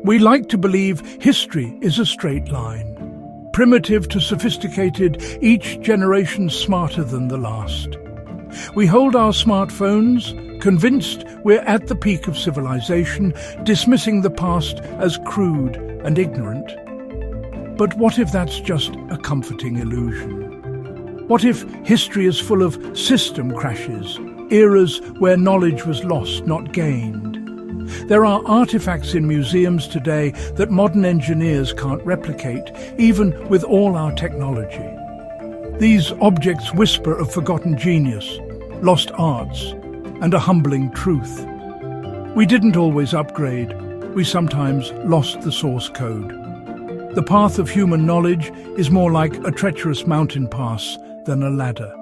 We like to believe history is a straight line. Primitive to sophisticated, each generation smarter than the last. We hold our smartphones, convinced we're at the peak of civilization, dismissing the past as crude and ignorant. But what if that's just a comforting illusion? What if history is full of system crashes, eras where knowledge was lost, not gained? There are artifacts in museums today that modern engineers can't replicate, even with all our technology. These objects whisper of forgotten genius, lost arts, and a humbling truth. We didn't always upgrade. We sometimes lost the source code. The path of human knowledge is more like a treacherous mountain pass than a ladder.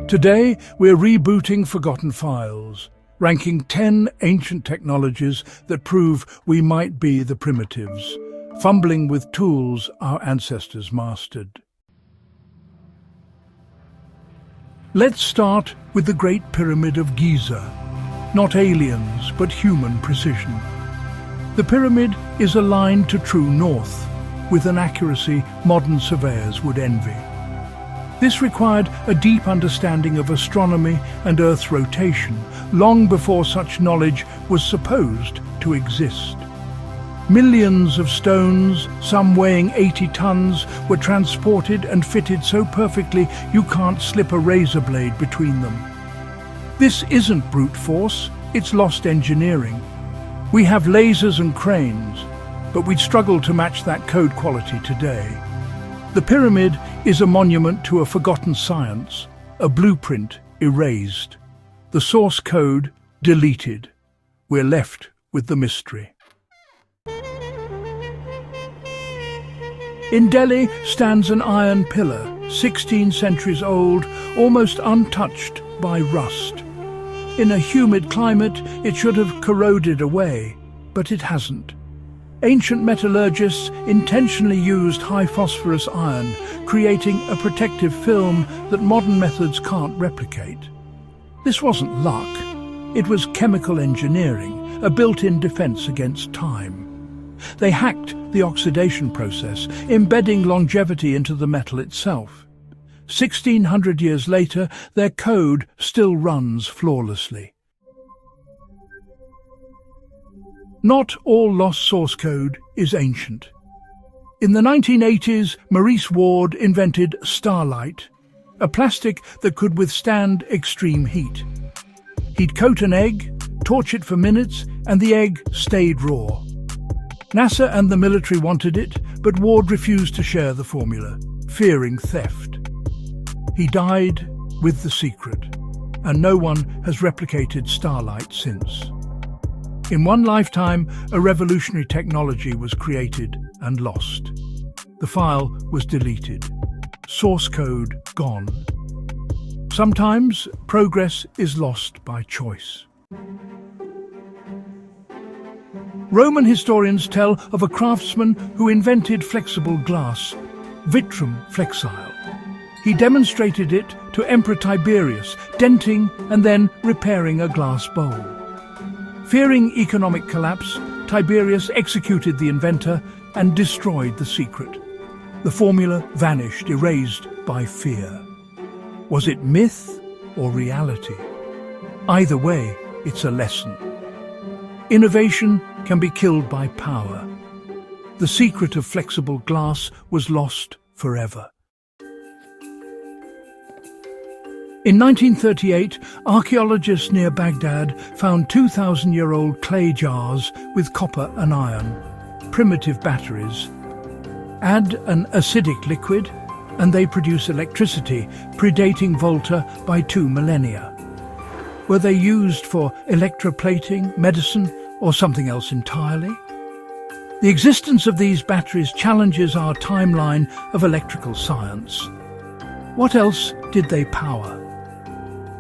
Today, we're rebooting forgotten files, ranking 10 ancient technologies that prove we might be the primitives, fumbling with tools our ancestors mastered. Let's start with the Great Pyramid of Giza. Not aliens, but human precision. The pyramid is aligned to true north, with an accuracy modern surveyors would envy. This required a deep understanding of astronomy and Earth's rotation, long before such knowledge was supposed to exist. Millions of stones, some weighing 80 tons, were transported and fitted so perfectly you can't slip a razor blade between them. This isn't brute force, it's lost engineering. We have lasers and cranes, but we'd struggle to match that code quality today. The pyramid is a monument to a forgotten science, a blueprint erased, the source code deleted. We're left with the mystery. In Delhi stands an iron pillar, 16 centuries old, almost untouched by rust. In a humid climate, it should have corroded away, but it hasn't. Ancient metallurgists intentionally used high-phosphorus iron, creating a protective film that modern methods can't replicate. This wasn't luck. It was chemical engineering, a built-in defense against time. They hacked the oxidation process, embedding longevity into the metal itself. 1,600 years later, their code still runs flawlessly. Not all lost source code is ancient. In the 1980s, Maurice Ward invented Starlite, a plastic that could withstand extreme heat. He'd coat an egg, torch it for minutes, and the egg stayed raw. NASA and the military wanted it, but Ward refused to share the formula, fearing theft. He died with the secret, and no one has replicated Starlite since. In one lifetime, a revolutionary technology was created and lost. The file was deleted. Source code gone. Sometimes progress is lost by choice. Roman historians tell of a craftsman who invented flexible glass, vitrum flexile. He demonstrated it to Emperor Tiberius, denting and then repairing a glass bowl. Fearing economic collapse, Tiberius executed the inventor and destroyed the secret. The formula vanished, erased by fear. Was it myth or reality? Either way, it's a lesson. Innovation can be killed by power. The secret of flexible glass was lost forever. In 1938, archaeologists near Baghdad found 2,000-year-old clay jars with copper and iron, primitive batteries. Add an acidic liquid, and they produce electricity, predating Volta by 2 millennia. Were they used for electroplating, medicine, or something else entirely? The existence of these batteries challenges our timeline of electrical science. What else did they power?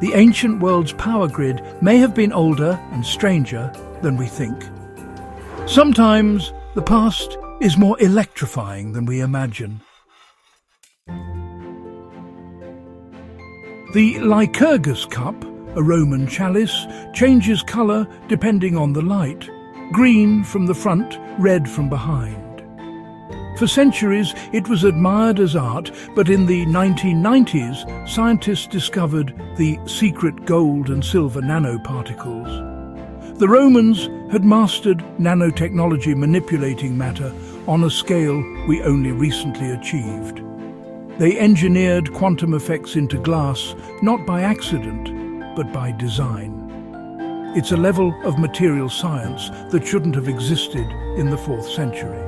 The ancient world's power grid may have been older and stranger than we think. Sometimes the past is more electrifying than we imagine. The Lycurgus Cup, a Roman chalice, changes colour depending on the light. green from the front, red from behind. For centuries, it was admired as art, but in the 1990s, scientists discovered the secret gold and silver nanoparticles. The Romans had mastered nanotechnology manipulating matter on a scale we only recently achieved. They engineered quantum effects into glass, not by accident, but by design. It's a level of material science that shouldn't have existed in the 4th century.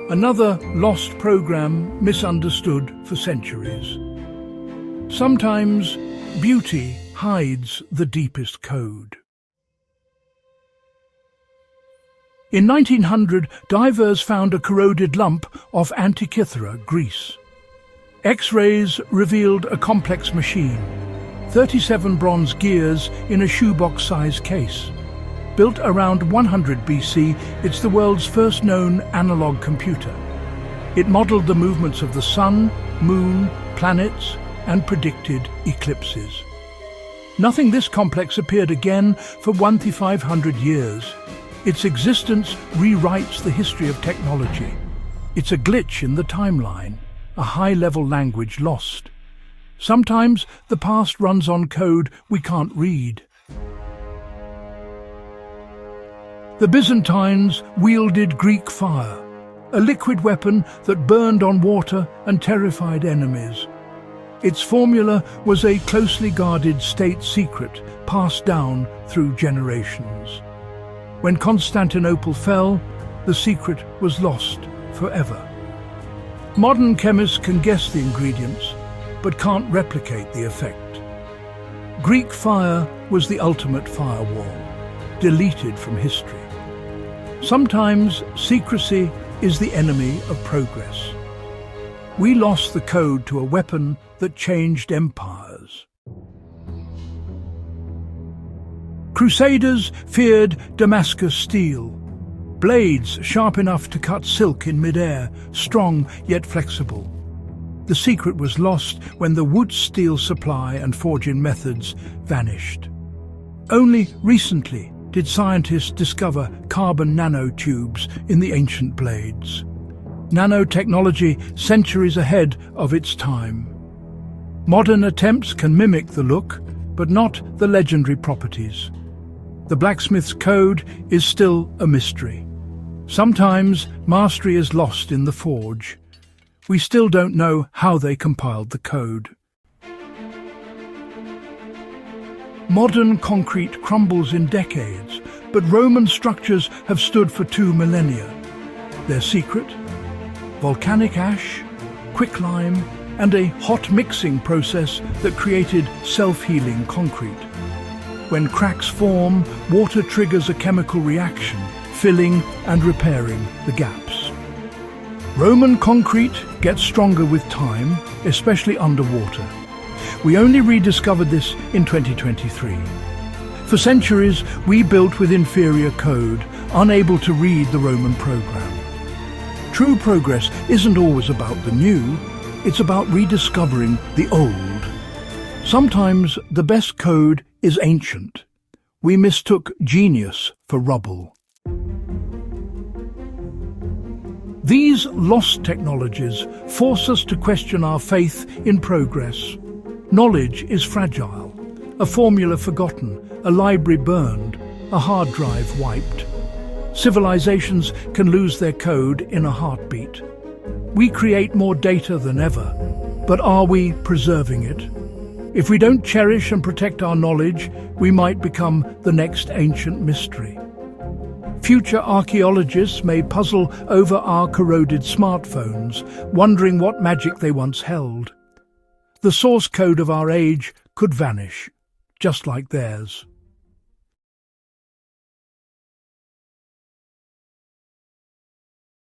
Another lost program misunderstood for centuries. Sometimes beauty hides the deepest code. In 1900, divers found a corroded lump off Antikythera, Greece. X-rays revealed a complex machine, 37 bronze gears in a shoebox-sized case. Built around 100 BC, it's the world's first known analog computer. It modeled the movements of the sun, moon, planets, and predicted eclipses. Nothing this complex appeared again for 1,500 years. Its existence rewrites the history of technology. It's a glitch in the timeline, a high-level language lost. Sometimes the past runs on code we can't read. The Byzantines wielded Greek fire, a liquid weapon that burned on water and terrified enemies. Its formula was a closely guarded state secret passed down through generations. When Constantinople fell, the secret was lost forever. Modern chemists can guess the ingredients, but can't replicate the effect. Greek fire was the ultimate firewall, deleted from history. Sometimes secrecy is the enemy of progress. We lost the code to a weapon that changed empires. Crusaders feared Damascus Steel, blades sharp enough to cut silk in midair, strong yet flexible. The secret was lost when the wood steel supply and forging methods vanished. Only recently did scientists discover carbon nanotubes in the ancient blades. Nanotechnology centuries ahead of its time. Modern attempts can mimic the look, but not the legendary properties. The blacksmith's code is still a mystery. Sometimes mastery is lost in the forge. We still don't know how they compiled the code. Modern concrete crumbles in decades, but Roman structures have stood for 2 millennia. Their secret? Volcanic ash, quicklime, and a hot mixing process that created self-healing concrete. When cracks form, water triggers a chemical reaction, filling and repairing the gaps. Roman concrete gets stronger with time, especially underwater. We only rediscovered this in 2023. For centuries, we built with inferior code, unable to read the Roman program. True progress isn't always about the new, it's about rediscovering the old. Sometimes the best code is ancient. We mistook genius for rubble. These lost technologies force us to question our faith in progress. Knowledge is fragile, a formula forgotten, a library burned, a hard drive wiped. Civilizations can lose their code in a heartbeat. We create more data than ever, but are we preserving it? If we don't cherish and protect our knowledge, we might become the next ancient mystery. Future archaeologists may puzzle over our corroded smartphones, wondering what magic they once held. The source code of our age could vanish, just like theirs.